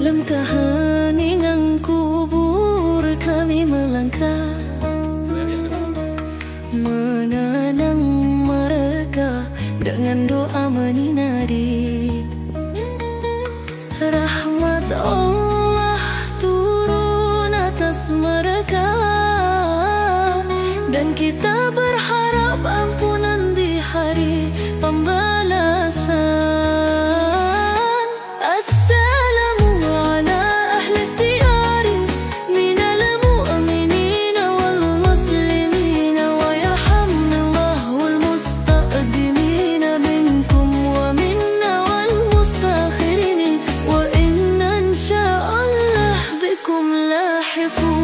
Dalam keheningan kubur kami melangkah, menenang mereka dengan doa menyinari. Rahmat Allah turun atas mereka, dan kita berharap ampunan di hari pembalasan. يكون